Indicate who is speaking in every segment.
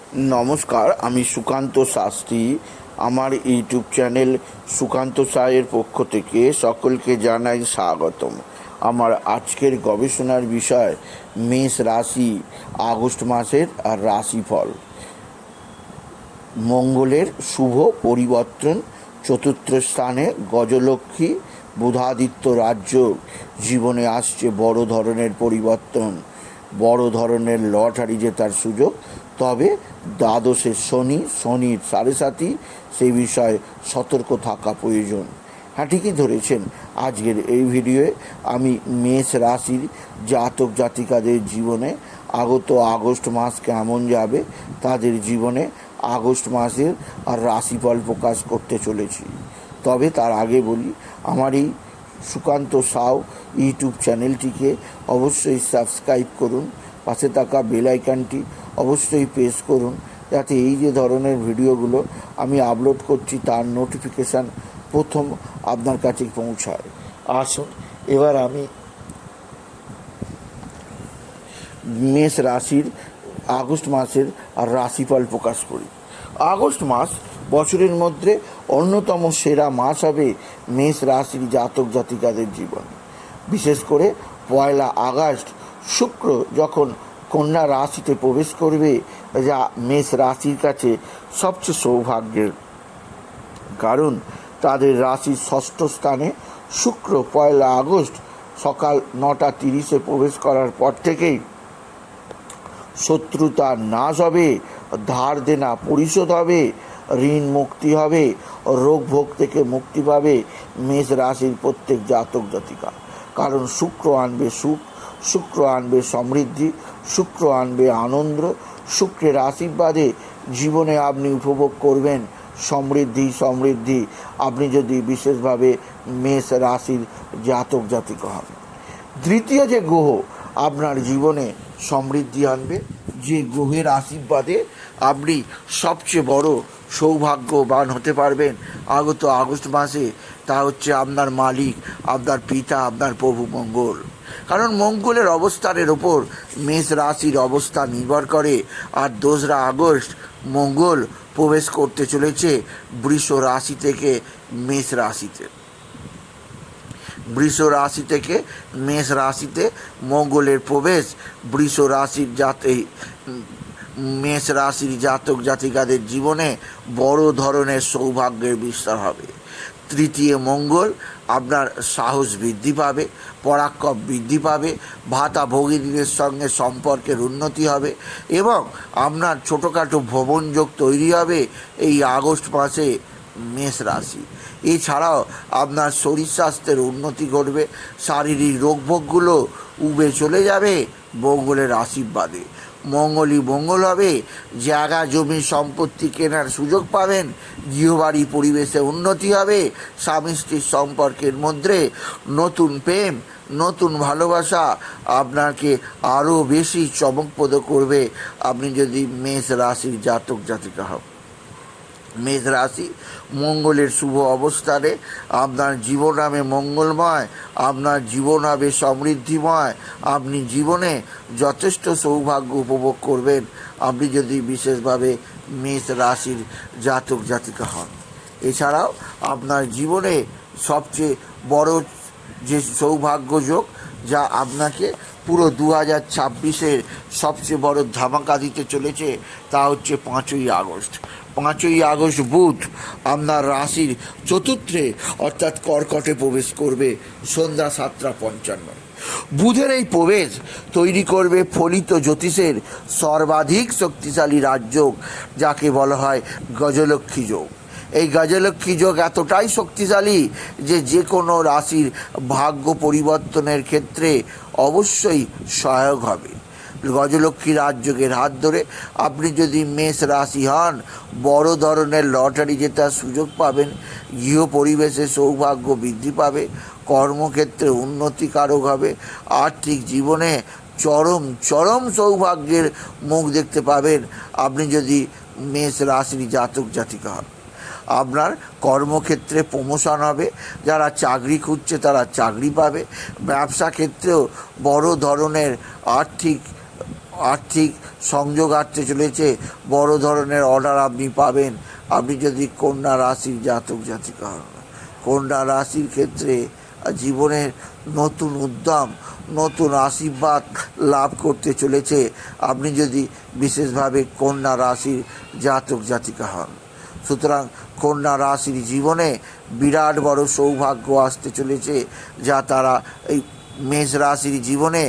Speaker 1: নমস্কার, আমি সুকান্ত শাস্ত্রী। আমার ইউটিউব চ্যানেল সুকান্ত সায়ের পক্ষ থেকে সকলকে জানাই স্বাগতম। আমার আজকের গবেষণার বিষয় মেষ রাশি, আগস্ট মাসের আর রাশিফল। মঙ্গলের শুভ পরিবর্তন, চতুর্থ স্থানে গজলক্ষ্মী বুধাদিত্য রাজ্য, জীবনে আসছে বড় ধরনের পরিবর্তন, বড় ধরনের লটারি জেতার সুযোগ। তবে দ্বাদশে শনির সাড়ে সাথী, সেই বিষয়ে সতর্ক থাকা প্রয়োজন। হ্যাঁ, ঠিকই ধরেছেন। আজকের এই ভিডিওয়ে আমি মেষ রাশির জাতক জাতিকাদের জীবনে আগত আগস্ট মাস কেমন যাবে, তাদের জীবনে আগস্ট মাসের আর রাশিফল প্রকাশ করতে চলেছি। তবে তার আগে বলি, আমার এই সুকান্ত সাউ ইউটিউব চ্যানেলটিকে অবশ্যই সাবস্ক্রাইব করুন, পাশে থাকা বেল আইকনটি অবশ্যই প্রেস করুন, যাতে এই যে ধরনের ভিডিওগুলো আমি আপলোড করছি তার নোটিফিকেশান প্রথম আপনার কাছে পৌঁছায়। আসুন এবার আমি মেষ রাশির আগস্ট মাসের আর রাশিফল প্রকাশ করি। আগস্ট মাস বছরের মধ্যে অন্যতম সেরা মাস হবে মেষ রাশির জাতক জাতিকাদের জীবন। বিশেষ করে 1 আগস্ট শুক্র যখন কন্যা রাশিতে প্রবেশ করবে, যা মেষ রাশির কাছে সবচেয়ে সৌভাগ্যের, কারণ তাদের রাশির ষষ্ঠ স্থানে শুক্র 1 আগস্ট সকাল 9:30 প্রবেশ করার পর থেকেই শত্রুতা নাশ হবে, ধার দেনা পরিশোধ হবে, ঋণ মুক্তি হবে, রোগ ভোগ থেকে মুক্তি পাবে মেষ রাশির প্রত্যেক জাতক জাতিকা। কারণ শুক্র আনবে সুখ, শুক্র আনবে সমৃদ্ধি, শুক্র আনবে আনন্দ। শুক্রের আশীর্বাদে জীবনে আপনি উপভোগ করবেন সমৃদ্ধি আপনি যদি বিশেষভাবে মেষ রাশির জাতক জাতিকা হন। দ্বিতীয় যে গ্রহ আপনার জীবনে সমৃদ্ধি আনবে, যে গ্রহের আশীর্বাদে আপনি সবচেয়ে বড় সৌভাগ্যবান হতে পারবেন আগত আগস্ট মাসে, তা হচ্ছে আপনার মালিক, আপনার পিতা, আপনার প্রভু মঙ্গল। কারণ মঙ্গলের অবস্থানের ওপর মেষ রাশির অবস্থা নির্ভর করে। আর 2 আগস্ট মঙ্গল প্রবেশ করতে চলেছে বৃষ রাশি থেকে মেষ রাশিতে। বৃষ রাশি থেকে মেষ রাশিতে মঙ্গলের প্রবেশ বৃষ রাশির মেষ রাশির জাতক জাতিকাদের জীবনে বড় ধরনের সৌভাগ্যের বিস্তার হবে। তৃতীয় মঙ্গল আপনার সাহস বৃদ্ধি পাবে, পরাক্রম বৃদ্ধি পাবে, ভাতা ভগিনীদের সঙ্গে সম্পর্কের উন্নতি হবে এবং আপনার ছোটোখাটো ভ্রমণযোগ তৈরি হবে এই আগস্ট মাসে মেষ রাশি। এছাড়াও আপনার শরীর স্বাস্থ্যের উন্নতি ঘটবে, শারীরিক রোগভোগগুলো উবে চলে যাবে মঙ্গলের আশীর্বাদে। মঙ্গল হবে, জায়গা জমি সম্পত্তি কেনার সুযোগ পাবেন, গৃহবাড়ি পরিবেশে উন্নতি হবে, স্বামী স্ত্রীর সম্পর্কের মধ্যে নতুন প্রেম, নতুন ভালোবাসা আপনাকে আরও বেশি চমকপ্রদ করবে আপনি যদি মেষ রাশির জাতক জাতিকা হন। মেষ রাশি মঙ্গলের শুভ অবস্থানে আপনার জীবন হবে মঙ্গলময়, আপনার জীবন হবে সমৃদ্ধিময়, আপনি জীবনে যথেষ্ট সৌভাগ্য উপভোগ করবেন আপনি যদি বিশেষভাবে মেষ রাশির জাতক জাতিকা হন। এছাড়াও আপনার জীবনে সবচেয়ে বড় যে সৌভাগ্য যোগ, যা আপনাকে পুরো 2026-এর সবচেয়ে বড় ধামাকা দিতে চলেছে, তা হচ্ছে 5ই আগস্ট। 5ই আগস্ট বুধ আপনার রাশির চতুর্থে অর্থাৎ কর্কটে প্রবেশ করবে সন্ধ্যা 7:55। বুধের এই প্রবেশ তৈরি করবে ফলিত জ্যোতিষের সর্বাধিক শক্তিশালী রাজযোগ, যাকে বলা হয় গজলক্ষ্মী যোগ। এই গজলক্ষ্মী যোগ এতটাই শক্তিশালী যে কোনো রাশির ভাগ্য পরিবর্তনের ক্ষেত্রে অবশ্যই সহায়ক হবে। গজলক্ষ্মী রাজযোগের হাত ধরে আপনি যদি মেষ রাশি হন, বড় ধরনের লটারি জেতার সুযোগ পাবেন, গৃহ পরিবেশে সৌভাগ্য বৃদ্ধি পাবে, কর্মক্ষেত্রে উন্নতিকারক হবে, আর্থিক জীবনে চরম সৌভাগ্যের মুখ দেখতে পাবেন আপনি যদি মেষ রাশির জাতক জাতিকা হন। আপনার কর্মক্ষেত্রে প্রমোশন হবে, যারা চাকরি খুঁজছে তারা চাকরি পাবে, ব্যবসা ক্ষেত্রেও বড় ধরনের আর্থিক সংযোগ আসতে চলেছে, বড় ধরনের অর্ডার আপনি পাবেন। আপনি যদি কন্যা রাশির জাতক জাতিকা হন, কন্যা রাশির ক্ষেত্রে জীবনের নতুন উদ্যম, নতুন আশীর্বাদ লাভ করতে চলেছে আপনি যদি বিশেষভাবে কন্যা রাশির জাতক জাতিকা হন। সুতরাং কন্যা রাশির জীবনে বিরাট বড় সৌভাগ্য আসতে চলেছে, যা তারা এই মেষ রাশির জীবনে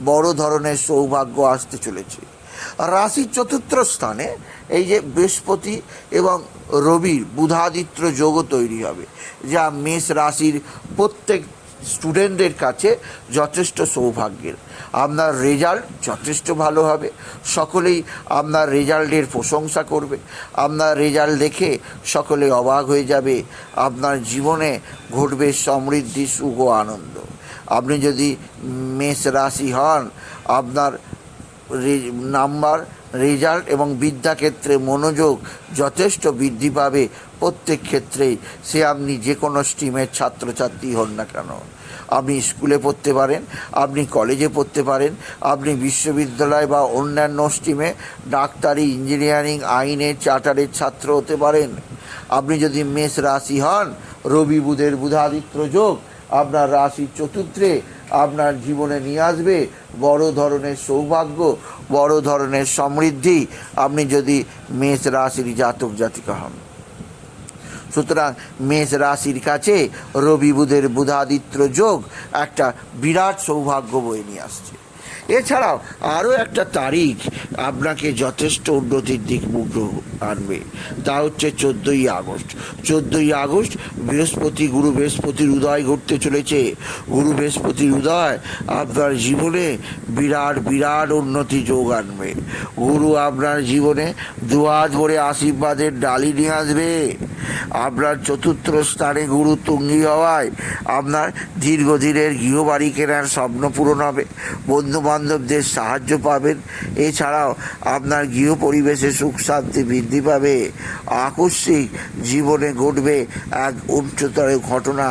Speaker 1: বড় ধরনের সৌভাগ্য আসতে চলেছে। রাশির চতুর্থ স্থানে এই যে বৃহস্পতি এবং রবির বুধাদিত্য যোগও তৈরি হবে, যা মেষ রাশির প্রত্যেক স্টুডেন্টদের কাছে যথেষ্ট সৌভাগ্যের। আপনার রেজাল্ট যথেষ্ট ভালো হবে, সকলেই আপনার রেজাল্টের প্রশংসা করবে, আপনার রেজাল্ট দেখে সকলে অবাক হয়ে যাবে। আপনার জীবনে ঘটবে সমৃদ্ধি, সুখ ও আনন্দ। আপনি যদি মেষ রাশি হন, আপনার নাম্বার, রেজাল্ট এবং বিদ্যাক্ষেত্রে মনোযোগ যথেষ্ট বৃদ্ধি পাবে প্রত্যেক ক্ষেত্রেই। সে আপনি যে কোনো স্ট্রিমের ছাত্রছাত্রী হন না কেন, আপনি স্কুলে পড়তে পারেন, আপনি কলেজে পড়তে পারেন, আপনি বিশ্ববিদ্যালয় বা অন্যান্য স্ট্রিমে ডাক্তারি, ইঞ্জিনিয়ারিং, আইনের, চার্টারের ছাত্র হতে পারেন। আপনি যদি মেষ রাশি হন, রবি বুধের বুধাদিত্য যোগ আপনার রাশির চতুর্থে আপনার জীবনে নিয়ে আসবে বড় ধরনের সৌভাগ্য, বড় ধরনের সমৃদ্ধি, আপনি যদি মেষ রাশির জাতক জাতিকা হন। সুতরাং মেষ রাশির কাছে রবি বুধের বুধাদিত্য যোগ একটা বিরাট সৌভাগ্য বয়ে নিয়ে আসছে। এছাড়াও আরও একটা তারিখ আপনাকে যথেষ্ট উন্নতির দিক মুখ আনবে, তা হচ্ছে 14ই আগস্ট। 14ই আগস্ট গুরু বৃহস্পতির উদয় ঘটতে চলেছে। গুরু বৃহস্পতির উদয় আপনার জীবনে বিরাট বিরাট উন্নতি যোগ আনবে। গুরু আপনার জীবনে দুহাত ভরে আশীর্বাদের ডালি নিয়ে আসবে। আপনার চতুর্থ স্থানে গুরু তুঙ্গি হওয়ায় আপনার দীর্ঘদিনের গৃহবাড়ি কেনার স্বপ্ন পূরণ হবে, বন্ধু বান্ধবদের সাহায্য পাবেন। এছাড়াও আপনার গৃহ পরিবেশে সুখ শান্তি বৃদ্ধি পাবে। আকস্মিক জীবনে ঘটবে এক উচ্চতর ঘটনা,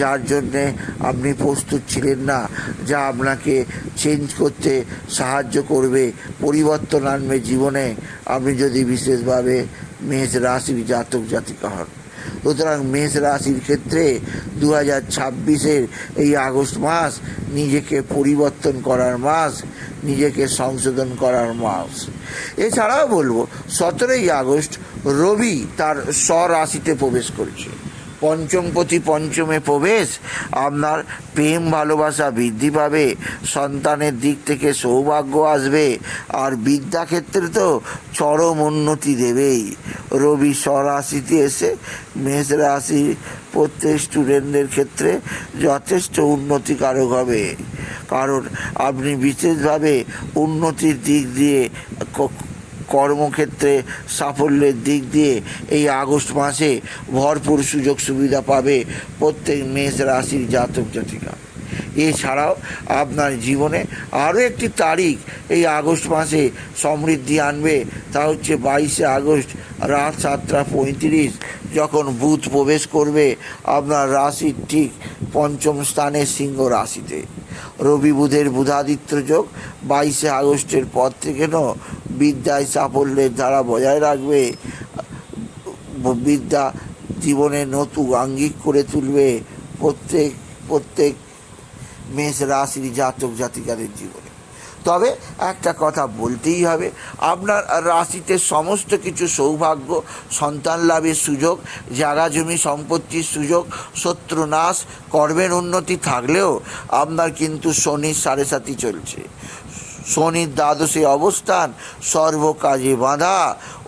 Speaker 1: যার জন্যে আপনি প্রস্তুত ছিলেন না, যা আপনাকে চেঞ্জ করতে সাহায্য করবে, পরিবর্তন আনবে জীবনে, আপনি যদি বিশেষভাবে মেষ রাশির জাতক জাতিকা হন। সুতরাং মেষ রাশির ক্ষেত্রে 2026-এর এই আগস্ট মাস নিজেকে পরিবর্তন করার মাস, নিজেকে সংশোধন করার মাস। এছাড়াও বলবো 17ই আগস্ট রবি তার স্বরাশিতে প্রবেশ করছে। পঞ্চমপতি পঞ্চমে প্রবেশ, আপনার প্রেম ভালোবাসা বৃদ্ধি পাবে, সন্তানের দিক থেকে সৌভাগ্য আসবে, আর বিদ্যাক্ষেত্রে তো চরম উন্নতি দেবেই। রবি স্বরাশিতে এসে মেষ রাশি প্রত্যেক স্টুডেন্টদের ক্ষেত্রে যথেষ্ট উন্নতিকারক হবে, কারণ আপনি বিশেষভাবে উন্নতির দিক দিয়ে, কর্মক্ষেত্রে সাফল্যের দিক দিয়ে এই আগস্ট মাসে ভরপুর সুযোগ সুবিধা পাবে প্রত্যেক মেষ রাশির জাতক জাতিকা। এছাড়াও আপনার জীবনে আরও একটি তারিখ এই আগস্ট মাসে সমৃদ্ধি আনবে, তা হচ্ছে 22শে আগস্ট রাত 7:35 যখন বুধ প্রবেশ করবে আপনার রাশির ঠিক পঞ্চম স্থানে সিংহ রাশিতে। রবি বুধের বুধাদিত্য যোগ 22শে আগস্টের পর থেকে বিদ্যায় সাফল্যের ধারা বজায় রাখবে, বিদ্যা জীবনে নতুন আঙ্গিক করে তুলবে প্রত্যেক মেষ রাশির জাতক জাতিকাদের জীবনে। তবে একটা কথা বলতেই হবে, আপনার রাশিতে সমস্ত কিছু সৌভাগ্য, সন্তান লাভের সুযোগ, জায়গা জমি সম্পত্তির সুযোগ, শত্রু নাশ, কর্মের উন্নতি থাকলেও আপনার কিন্তু শনির 7.5 চলছে। শনির দ্বাদশে অবস্থান, সর্বকাজে বাধা,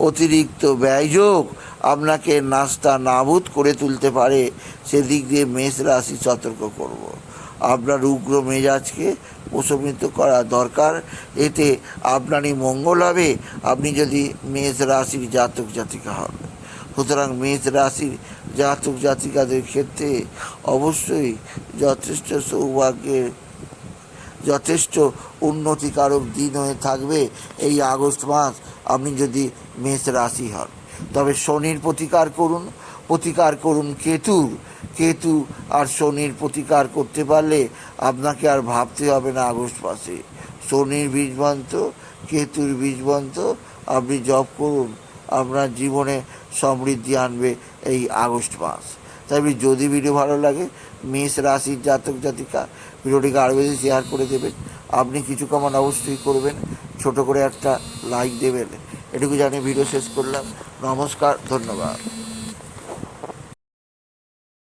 Speaker 1: অতিরিক্ত ব্যয়যোগ আপনাকে নাস্তা নাবুদ করে তুলতে পারে। সেদিক দিয়ে মেষ রাশি সতর্ক করব। আপনার উগ্র মেজাজকে প্রশমিত করা দরকার, এতে আপনারই মঙ্গল হবে আপনি যদি মেষ রাশির জাতক জাতিকা হন। সুতরাং মেষ রাশির জাতক জাতিকাদের ক্ষেত্রে অবশ্যই যথেষ্ট সৌভাগ্যের, যথেষ্ট উন্নতিকারক দিন হয়ে থাকবে এই আগস্ট মাস আপনি যদি মেষ রাশি হন। তবে শনির প্রতিকার করুন কেতু আর শনির প্রতিকার করতে পারলে আপনাকে আর ভাবতে হবে না আগস্ট মাসে। শনির বীজ মন্ত্র কেতুর বীজ মন্ত্র আপনি জপ করুন, আপনার জীবনে সমৃদ্ধি আনবে এই আগস্ট মাস। তাই যদি ভিডিও ভালো লাগে, মেষ রাশির জাতক জাতিকা ভিডিওটিকে আরও বেশি শেয়ার করে দেবেন। আপনি কিছু কমান অবশ্যই করবেন, ছোট করে একটা লাইক দেবেন। এটুকু জানিয়ে ভিডিও শেষ করলাম। নমস্কার, ধন্যবাদ।